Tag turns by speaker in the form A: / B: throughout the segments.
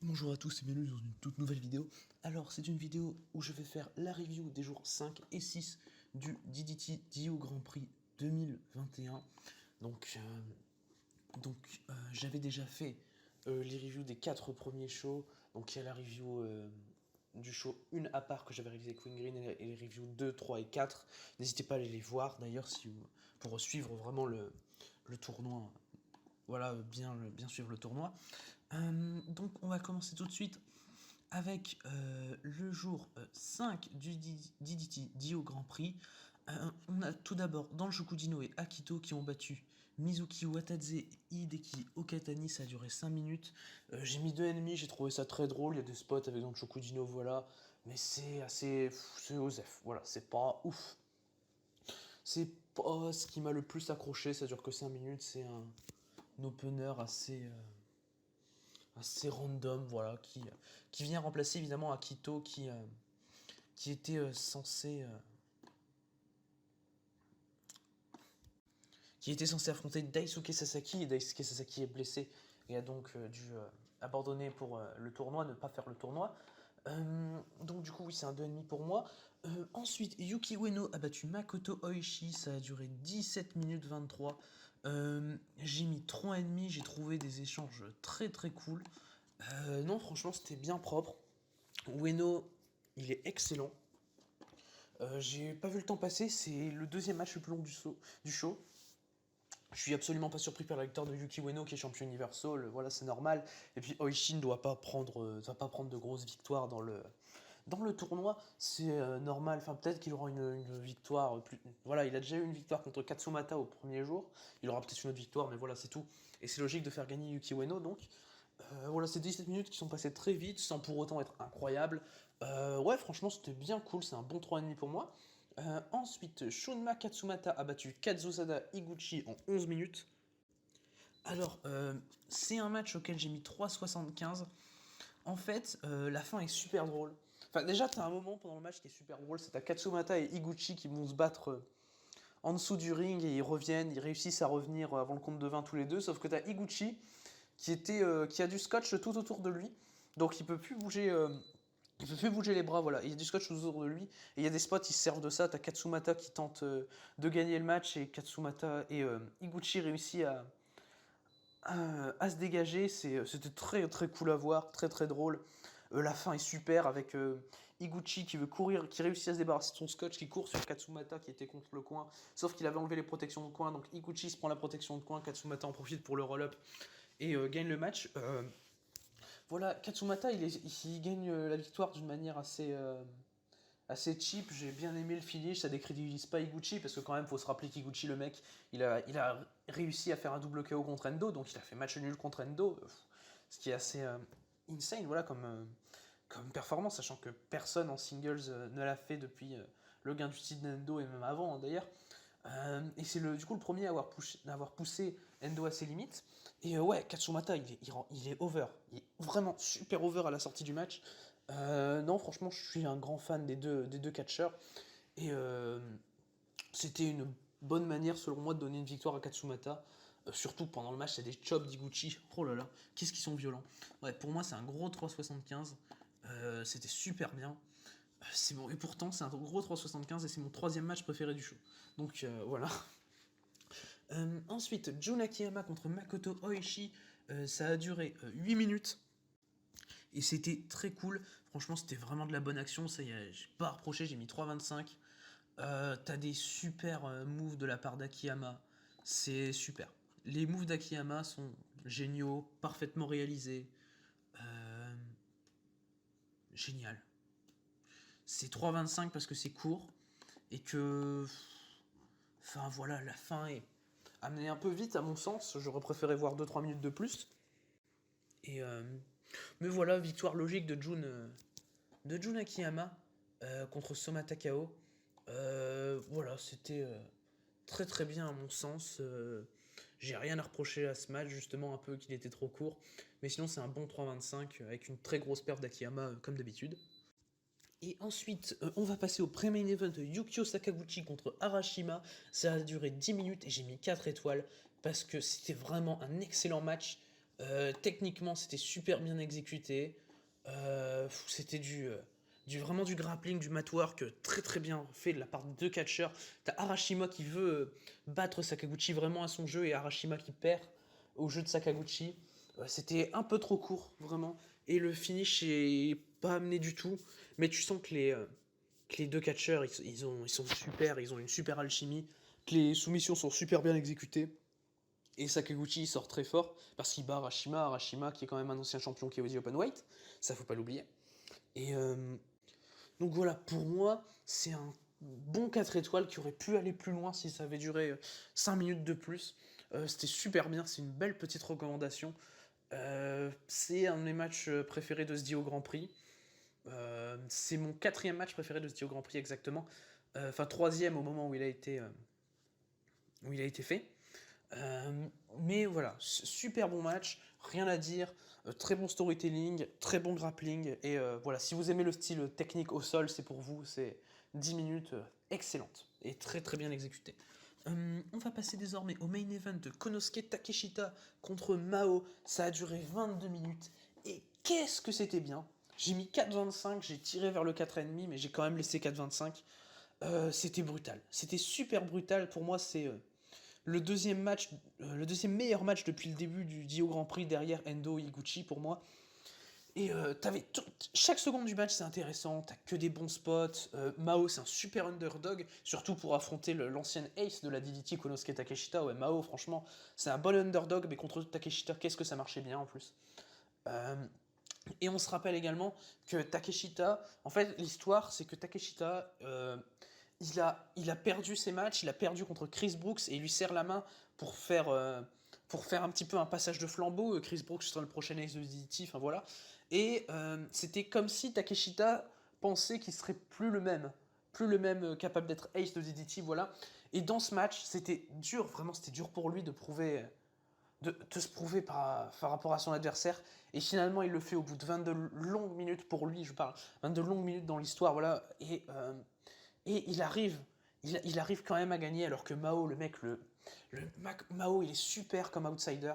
A: Bonjour à tous et bienvenue dans une toute nouvelle vidéo. Alors c'est une vidéo où je vais faire la review des jours 5 et 6 du DDT Dio Grand Prix 2021. J'avais déjà fait les reviews des 4 premiers shows. Donc il y a la review du show 1 à part que j'avais réalisé avec Queen Green et les reviews 2, 3 et 4. N'hésitez pas à aller les voir d'ailleurs pour suivre vraiment le tournoi. Voilà, bien suivre le tournoi. Donc on va commencer tout de suite avec le jour 5 du DDT Dio Grand Prix. On a tout d'abord dans le Shokugino et Akito qui ont battu Mizuki Watadze et Hideki Okatani, ça a duré 5 minutes. J'ai mis 2 ennemis, j'ai trouvé ça très drôle, il y a des spots avec dans le Shokugino, voilà, mais c'est assez... c'est osef, voilà, c'est pas ouf. C'est pas ce qui m'a le plus accroché, ça dure que 5 minutes, c'est un opener assez random, voilà, qui vient remplacer évidemment Akito qui était censé affronter Daisuke Sasaki, et Daisuke Sasaki est blessé et a donc dû abandonner pour le tournoi, ne pas faire le tournoi. Donc du coup oui c'est un 2,5 pour moi. Ensuite Yuki Ueno a battu Makoto Oishi, ça a duré 17 minutes 23. J'ai mis 3,5, j'ai trouvé des échanges très très cool. Non franchement c'était bien propre. Ueno il est excellent. J'ai pas vu le temps passer, c'est le deuxième match le plus long du show. Je suis absolument pas surpris par la victoire de Yuki Ueno qui est champion Universal, voilà c'est normal. Et puis Oishi ne doit pas prendre de grosses victoires dans le tournoi, c'est normal. Enfin peut-être qu'il aura une victoire plus... Voilà, il a déjà eu une victoire contre Katsumata au premier jour, il aura peut-être une autre victoire, mais voilà c'est tout. Et c'est logique de faire gagner Yuki Ueno donc. Voilà, c'est 17 minutes qui sont passées très vite sans pour autant être incroyables. Ouais, franchement, c'était bien cool, c'est un bon 3,5 pour moi. Ensuite, Shunma Katsumata a battu Kazusada Higuchi en 11 minutes. Alors, c'est un match auquel j'ai mis 3,75. En fait, la fin est super drôle. Enfin, déjà, t'as un moment pendant le match qui est super drôle, c'est à Katsumata et Higuchi qui vont se battre en dessous du ring et ils reviennent, ils réussissent à revenir avant le compte de 20 tous les deux, sauf que t'as Higuchi qui a du scotch tout autour de lui, donc il peut plus bouger. Il peut plus bouger les bras, voilà. Il y a du scotch tout autour de lui. Et il y a des spots qui se servent de ça. T'as Katsumata qui tente de gagner le match et Katsumata et Higuchi réussit à se dégager. C'était très très cool à voir, très très drôle. La fin est super avec Higuchi qui veut courir, qui réussit à se débarrasser de son scotch, qui court sur Katsumata qui était contre le coin. Sauf qu'il avait enlevé les protections de coin, donc Higuchi se prend la protection de coin, Katsumata en profite pour le roll-up et gagne le match. Voilà, Katsumata, il gagne la victoire d'une manière assez cheap. J'ai bien aimé le finish, ça décrédibilise pas Higuchi, parce que quand même, faut se rappeler qu'Higuchi, le mec, il a réussi à faire un double KO contre Endo, donc il a fait match nul contre Endo, ce qui est assez insane, voilà, comme performance, sachant que personne en singles ne l'a fait depuis le gain du titre d'Endo, et même avant, d'ailleurs. Et c'est du coup le premier à avoir poussé Endo à ses limites. Et ouais, Katsumata, il est over. Il est vraiment super over à la sortie du match. Non, franchement, je suis un grand fan des deux catcheurs. Et c'était une bonne manière, selon moi, de donner une victoire à Katsumata. Surtout pendant le match, il y a des chops d'Higuchi. Oh là là, qu'est-ce qu'ils sont violents. Ouais, pour moi, c'est un gros 3,75. C'était super bien. C'est bon, et pourtant, c'est un gros 3,75 et c'est mon troisième match préféré du show. Donc voilà. Ensuite, Jun Akiyama contre Makoto Oishi, ça a duré 8 minutes. Et c'était très cool. Franchement, c'était vraiment de la bonne action. Ça y est, j'ai pas reproché, j'ai mis 3,25. T'as des super moves de la part d'Akiyama. C'est super. Les moves d'Akiyama sont géniaux, parfaitement réalisés. Euh, Génial. C'est 3,25 parce que c'est court. Et que. Enfin voilà, la fin est amenée un peu vite à mon sens. J'aurais préféré voir 2-3 minutes de plus. Et mais voilà, victoire logique de Jun Akiyama contre Soma Takao. Voilà, c'était très très bien à mon sens. J'ai rien à reprocher à ce match, justement un peu qu'il était trop court. Mais sinon c'est un bon 3,25 avec une très grosse perte d'Akiyama comme d'habitude. Et ensuite, on va passer au pre-main event de Yukio Sakaguchi contre Arashima. Ça a duré 10 minutes et j'ai mis 4 étoiles parce que c'était vraiment un excellent match. Techniquement, c'était super bien exécuté. C'était vraiment du grappling, du mat work très très bien fait de la part de deux catcheurs. T'as Arashima qui veut battre Sakaguchi vraiment à son jeu et Arashima qui perd au jeu de Sakaguchi. C'était un peu trop court, vraiment. Et le finish est pas amené du tout. Mais tu sens que les deux catcheurs, ils sont super, ils ont une super alchimie. Que les soumissions sont super bien exécutées. Et Sakaguchi il sort très fort parce qu'il bat Arashima, Arashima qui est quand même un ancien champion qui est aux Open Weight, ça faut pas l'oublier. Et donc voilà, pour moi, c'est un bon 4 étoiles qui aurait pu aller plus loin si ça avait duré 5 minutes de plus. C'était super bien, c'est une belle petite recommandation. C'est un de mes matchs préférés de ce Dio Grand Prix. C'est mon quatrième match préféré de ce Dio Grand Prix exactement. Enfin, troisième au moment où il a été fait. Mais voilà, super bon match, rien à dire, très bon storytelling, très bon grappling, et voilà, si vous aimez le style technique au sol, c'est pour vous, c'est 10 minutes excellentes, et très très bien exécutées. On va passer désormais au main event de Konosuke Takeshita contre Mao, ça a duré 22 minutes, et qu'est-ce que c'était bien. J'ai mis 4,25, j'ai tiré vers le 4,5, mais j'ai quand même laissé 4,25. C'était brutal, c'était super brutal, pour moi c'est le deuxième meilleur match depuis le début du Dio Grand Prix derrière Endo Higuchi pour moi. Et chaque seconde du match c'est intéressant, t'as que des bons spots. Mao c'est un super underdog, surtout pour affronter l'ancienne ace de la DDT Konosuke Takeshita. Ouais, Mao franchement c'est un bon underdog, mais contre Takeshita qu'est-ce que ça marchait bien en plus. Euh, et on se rappelle également que Takeshita, en fait l'histoire c'est que Takeshita il a perdu ses matchs, il a perdu contre Chris Brooks et il lui serre la main pour faire un petit peu un passage de flambeau. Chris Brooks sera le prochain ace de DDT, enfin voilà. Et c'était comme si Takeshita pensait qu'il serait plus le même capable d'être ace de DDT, voilà. Et dans ce match, c'était dur, vraiment c'était dur pour lui de se prouver par rapport à son adversaire. Et finalement, il le fait au bout de 22 longues minutes pour lui, je parle, 22 longues minutes dans l'histoire, voilà. Et il arrive quand même à gagner alors que Mao, le mec, Mao, il est super comme outsider.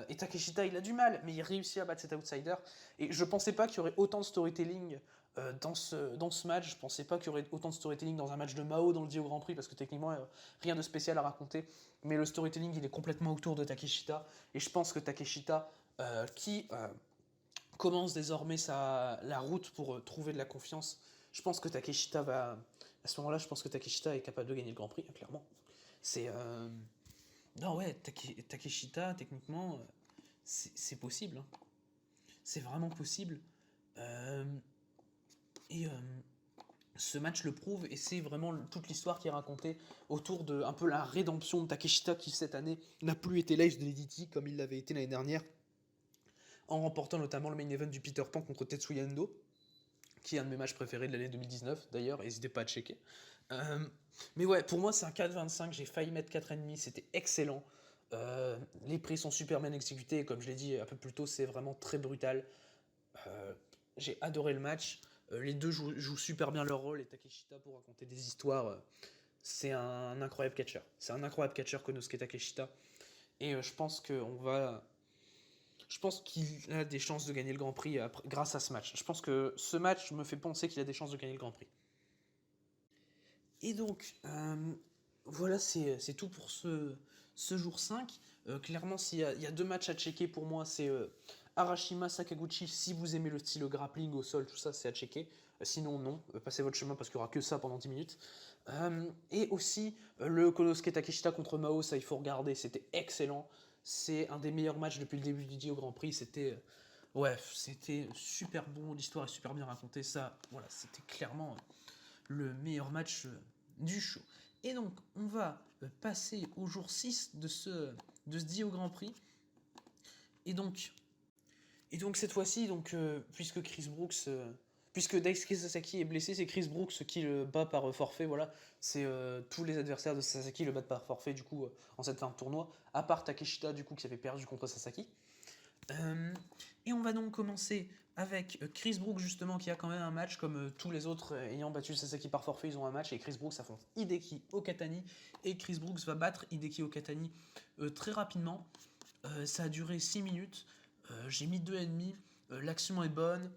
A: Et Takeshita, il a du mal, mais il réussit à battre cet outsider. Et je pensais pas qu'il y aurait autant de storytelling dans ce match. Je pensais pas qu'il y aurait autant de storytelling dans un match de Mao dans le Dio Grand Prix, parce que techniquement, rien de spécial à raconter. Mais le storytelling, il est complètement autour de Takeshita. Et je pense que Takeshita, qui commence désormais la route pour trouver de la confiance. Je pense que Takeshita va. À ce moment-là, je pense que Takeshita est capable de gagner le Grand Prix, hein, clairement. C'est. Non, ouais, Takeshita, techniquement, c'est possible, hein. C'est vraiment possible. Euh, et ce match le prouve, et c'est vraiment toute l'histoire qui est racontée autour de un peu la rédemption de Takeshita qui, cette année, n'a plus été l'ace de l'EDT comme il l'avait été l'année dernière, en remportant notamment le main event du Peter Pan contre Tetsuya Endo, qui est un de mes matchs préférés de l'année 2019 d'ailleurs, n'hésitez pas à checker. Euh, mais ouais, pour moi c'est un 4,25, j'ai failli mettre 4,5, c'était excellent. Les prix sont super bien exécutés, et comme je l'ai dit un peu plus tôt, c'est vraiment très brutal. Euh, j'ai adoré le match. Les deux jouent super bien leur rôle, et Takeshita pour raconter des histoires, c'est un incroyable catcher. C'est un incroyable catcher Konosuke Takeshita. Et je pense qu'il a des chances de gagner le Grand Prix grâce à ce match. Je pense que ce match me fait penser qu'il a des chances de gagner le Grand Prix. Et donc, voilà, c'est tout pour ce jour 5. Clairement, il y a deux matchs à checker pour moi, c'est Arashima Sakaguchi. Si vous aimez le style grappling au sol, tout ça, c'est à checker. Sinon, non, passez votre chemin parce qu'il n'y aura que ça pendant 10 minutes. Et aussi, le Konosuke Takeshita contre Mao, ça il faut regarder, c'était excellent. C'est un des meilleurs matchs depuis le début du Dio Grand Prix. C'était super bon, l'histoire est super bien racontée. Ça, voilà, c'était clairement le meilleur match du show. Et donc, on va passer au jour 6 de ce Dio Grand Prix. Et donc, cette fois-ci, puisque Chris Brooks, puisque Daisuke Sasaki est blessé, c'est Chris Brooks qui le bat par forfait. Voilà, c'est tous les adversaires de Sasaki le battent par forfait du coup en cette fin de tournoi, à part Takeshita du coup qui avait perdu contre Sasaki. Et on va donc commencer avec Chris Brooks justement qui a quand même un match comme tous les autres ayant battu Sasaki par forfait, ils ont un match, et Chris Brooks affronte Hideki Okatani, et Chris Brooks va battre Hideki Okatani très rapidement. Ça a duré 6 minutes. J'ai mis 2,5. L'action est bonne.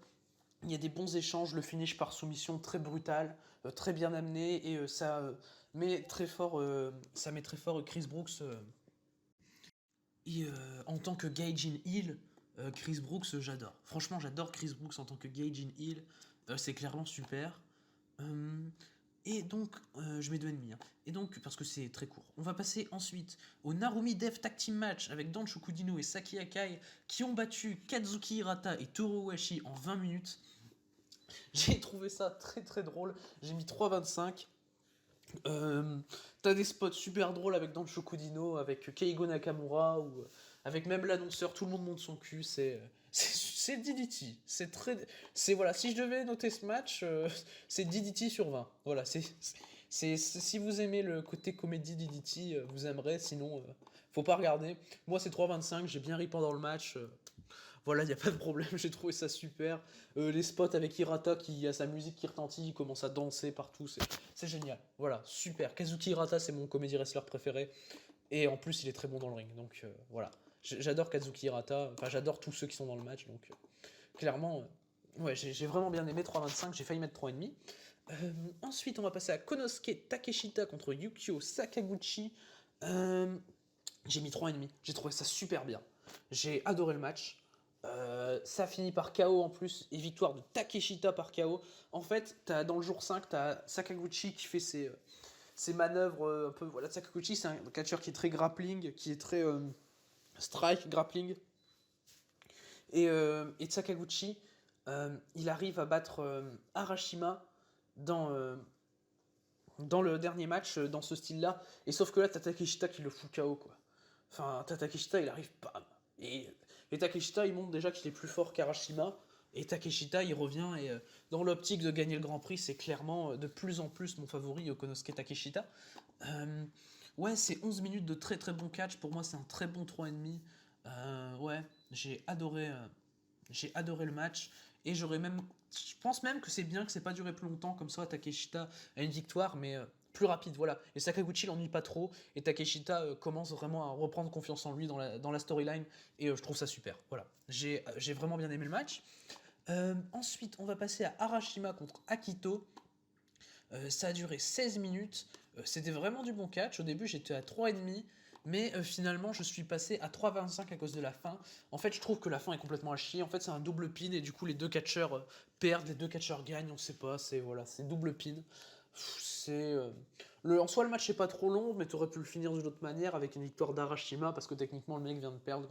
A: Il y a des bons échanges. Le finish par soumission très brutal, très bien amené. Et ça met très fort Chris Brooks. En tant que Gage in Hill, Chris Brooks, j'adore. Franchement, j'adore Chris Brooks en tant que Gage in Hill. C'est clairement super. Euh, et donc, je mets 2,5. Hein. Et donc, parce que c'est très court. On va passer ensuite au Narumi Dev Tag Team Match avec Dan Shokudino et Saki Akai qui ont battu Kazuki Hirata et Toru Owashi en 20 minutes. J'ai trouvé ça très très drôle. J'ai mis 3,25. T'as des spots super drôles avec Dan Shokudino, avec Keigo Nakamura, ou avec même l'annonceur, tout le monde monte son cul. C'est DDT. C'est très. C'est voilà, si je devais noter ce match, c'est DDT sur 20. Voilà, si vous aimez le côté comédie DDT, vous aimerez. Sinon, faut pas regarder. Moi, c'est 3,25. J'ai bien ri pendant le match. Voilà, il n'y a pas de problème, j'ai trouvé ça super. Les spots avec Hirata qui a sa musique qui retentit, il commence à danser partout, c'est génial. Voilà, super. Kazuki Hirata, c'est mon comédie wrestler préféré. Et en plus, il est très bon dans le ring. Donc voilà. J'adore Kazuki Hirata, enfin j'adore tous ceux qui sont dans le match. Donc clairement, ouais, j'ai vraiment bien aimé 3,25, j'ai failli mettre 3,5. Ensuite, on va passer à Konosuke Takeshita contre Yukio Sakaguchi. J'ai mis 3,5, j'ai trouvé ça super bien. J'ai adoré le match. Ça finit par KO en plus, et victoire de Takeshita par KO. En fait, dans le jour 5, tu as Sakaguchi qui fait ses manœuvres un peu. Voilà, Sakaguchi, c'est un catcheur qui est très grappling, qui est très strike, grappling. Et Sakaguchi, il arrive à battre Arashima dans, euh, dans le dernier match, dans ce style-là. Et sauf que là, t'as Takeshita qui le fout KO, quoi. Enfin, Takeshita, il arrive pas. Et Takeshita, il montre déjà qu'il est plus fort qu'Arashima. Et Takeshita, il revient. Et dans l'optique de gagner le Grand Prix, c'est clairement de plus en plus mon favori, Konosuke Takeshita. Euh, ouais, c'est 11 minutes de très très bon catch. Pour moi, c'est un très bon 3,5. Ouais, j'ai adoré le match. Et j'aurais même. Je pense même que c'est bien que c'est pas duré plus longtemps. Comme ça, Takeshita a une victoire, mais plus rapide. Voilà. Et Sakaguchi l'ennuie pas trop. Et Takeshita commence vraiment à reprendre confiance en lui dans la storyline. Et je trouve ça super. Voilà. J'ai vraiment bien aimé le match. Ensuite, on va passer à Arashima contre Akito. Ça a duré 16 minutes. C'était vraiment du bon catch. Au début, j'étais à 3,5. Mais finalement, je suis passé à 3,25 à cause de la fin. En fait, je trouve que la fin est complètement à chier. En fait, c'est un double pin et du coup, les deux catcheurs perdent, les deux catcheurs gagnent. On sait pas. C'est double pin. C'est en soi, le match est pas trop long, mais tu aurais pu le finir d'une autre manière avec une victoire d'Arashima parce que techniquement, le mec vient de perdre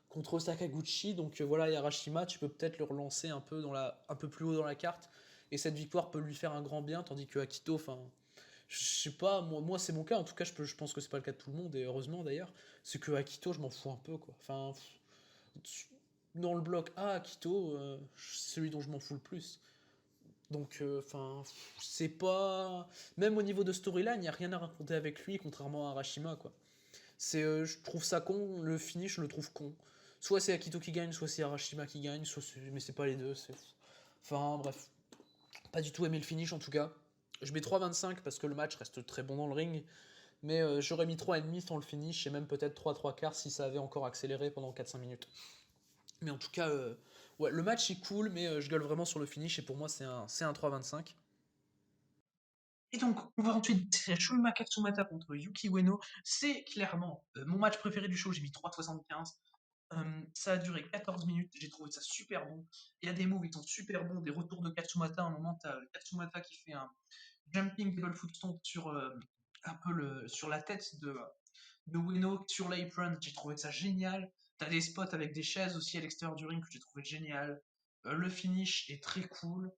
A: contre Sakaguchi. Donc voilà, et Arashima, tu peux peut-être le relancer un peu plus haut dans la carte. Et cette victoire peut lui faire un grand bien, tandis que Akito, enfin, je sais pas, moi c'est mon cas, en tout cas je pense que c'est pas le cas de tout le monde, et heureusement d'ailleurs, c'est que Akito je m'en fous un peu quoi. Enfin, dans le bloc A, Akito, c'est celui dont je m'en fous le plus. Donc, enfin, c'est pas. Même au niveau de storyline, il n'y a rien à raconter avec lui, contrairement à Arashima quoi. Je trouve ça con, le finish je le trouve con. Soit c'est Akito qui gagne, soit c'est Arashima qui gagne, mais c'est pas les deux. Enfin bref, pas du tout aimé le finish en tout cas. Je mets 3,25 parce que le match reste très bon dans le ring, mais j'aurais mis 3,5 sans le finish et même peut-être 3 quarts si ça avait encore accéléré pendant 4-5 minutes. Mais en tout cas, ouais, le match est cool, mais je gueule vraiment sur le finish et pour moi c'est un 3,25. Et donc, on va ensuite Shunma Katsumata contre Yuki Ueno. C'est clairement mon match préféré du show. J'ai mis 3,75. Ça a duré 14 minutes. J'ai trouvé ça super bon. Il y a des moves qui sont super bons. Des retours de Katsumata. À un moment, tu as Katsumata qui fait un jumping double foot stomp un peu sur la tête de Ueno sur l'apron. J'ai trouvé ça génial. Tu as des spots avec des chaises aussi à l'extérieur du ring que j'ai trouvé génial. Le finish est très cool.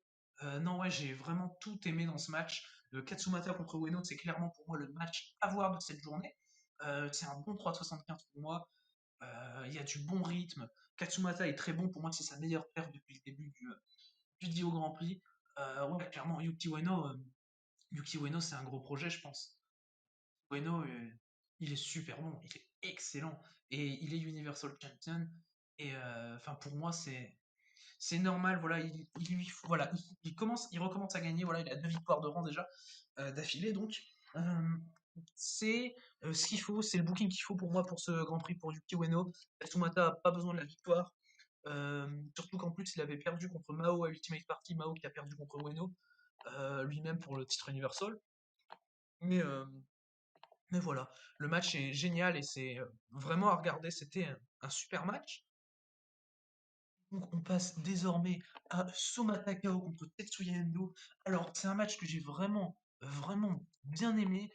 A: Non, ouais, j'ai vraiment tout aimé dans ce match. Katsumata contre Ueno, c'est clairement pour moi le match à voir de cette journée. C'est un bon 3,75 pour moi. Il y a du bon rythme. Katsumata est très bon. Pour moi, c'est sa meilleure paire depuis le début du Dio Grand Prix. Ouais, clairement, Yuki Ueno, c'est un gros projet, je pense. Ueno, il est super bon. Il est excellent. Et il est Universal Champion. Et enfin, pour moi, c'est normal. Voilà, voilà, il recommence à gagner. Voilà, il a 2 victoires de rang déjà d'affilée. Donc, C'est ce qu'il faut, c'est le booking qu'il faut pour moi pour ce Grand Prix pour Yuki Ueno. Tatsumata a pas besoin de la victoire. Surtout qu'en plus il avait perdu contre Mao à Ultimate Party, Mao qui a perdu contre Ueno, lui-même pour le titre Universal. Mais, euh, mais voilà, le match est génial et c'est vraiment à regarder, c'était un super match. Donc on passe désormais à Soma Takao contre Tetsuya Endo. Alors c'est un match que j'ai vraiment bien aimé.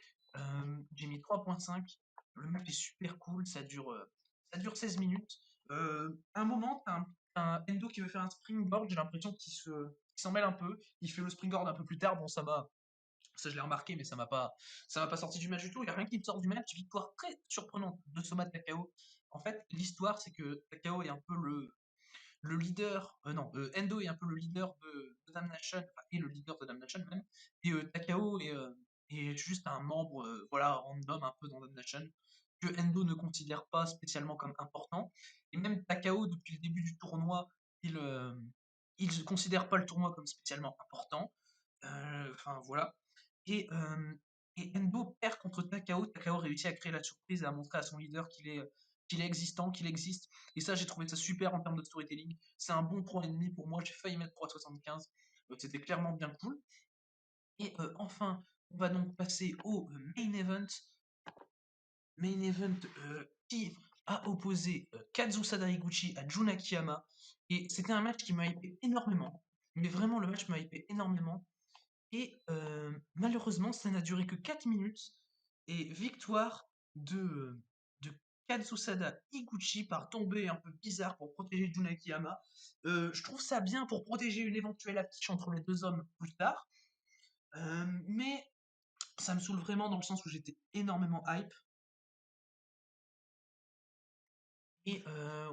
A: J'ai mis 3.5. Le match est super cool, ça dure 16 minutes. À un moment, t'as un Endo qui veut faire un springboard, j'ai l'impression qu'il s'en mêle un peu. Il fait le springboard un peu plus tard, bon ça je l'ai remarqué, mais ça m'a pas sorti du match du tout. Il n'y a rien qui me sort du match. Victoire très surprenante de Soma Takao. En fait, l'histoire, c'est que Takao est un peu le leader, non, Endo est un peu le leader de Damnation, enfin, est le leader de Damnation même, et Takao est juste un membre, voilà, random un peu dans Damnation, que Endo ne considère pas spécialement comme important, et même Takao, depuis le début du tournoi, il ne considère pas le tournoi comme spécialement important, enfin voilà, et, euh, et Endo perd contre Takao, Takao réussit à créer la surprise et à montrer à son leader qu'il est existant, qu'il existe, et ça, j'ai trouvé ça super en termes de storytelling. C'est un bon 3,5 pour moi. J'ai failli mettre 3,75. C'était clairement bien cool. Et enfin, on va donc passer au main event. Main event qui a opposé Kazusada Higuchi à Jun Akiyama. Et c'était un match qui m'a hypé énormément. Mais vraiment, le match m'a hypé énormément. Et malheureusement, ça n'a duré que 4 minutes. Et victoire de Katsusada Iguchi par tombée un peu bizarre pour protéger Jun Akiyama. Je trouve ça bien pour protéger une éventuelle affiche entre les deux hommes plus tard. Mais ça me saoule vraiment dans le sens où j'étais énormément hype. Et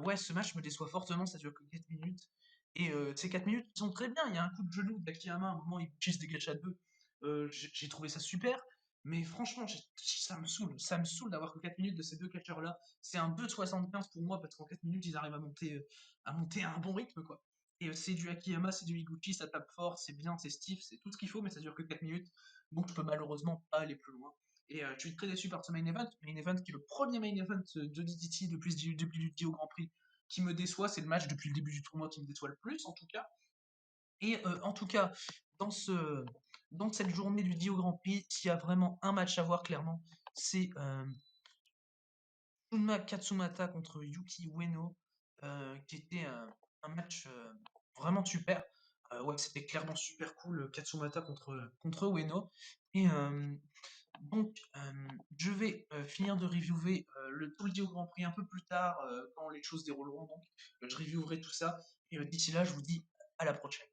A: ouais, ce match me déçoit fortement, ça dure que 4 minutes. Et ces 4 minutes sont très bien. Il y a un coup de genou d'Akiyama, à un moment, il se dégage à deux. J'ai trouvé ça super. Mais franchement, ça me saoule. Ça me saoule d'avoir que 4 minutes de ces deux catcheurs-là. C'est un 2,75 pour moi, parce qu'en 4 minutes, ils arrivent à monter à un bon rythme, quoi. Et c'est du Akiyama, c'est du Higuchi, ça tape fort, c'est bien, c'est stiff, c'est tout ce qu'il faut, mais ça dure que 4 minutes. Donc je peux malheureusement pas aller plus loin. Et je suis très déçu par ce main event qui est le premier main event de DDT depuis le au Grand Prix qui me déçoit. C'est le match depuis le début du tournoi qui me déçoit le plus, en tout cas. Et en tout cas, dans, ce, dans cette journée du 10 au Grand Prix, s'il y a vraiment un match à voir clairement, c'est Shunma Katsumata contre Yuki Ueno, qui était un match vraiment super. Ouais, c'était clairement super cool, Katsumata contre Ueno. Et donc, je vais finir de reviewer le Tour du Grand Prix un peu plus tard, quand les choses dérouleront. Donc, je reviewerai tout ça. Et d'ici là, je vous dis à la prochaine.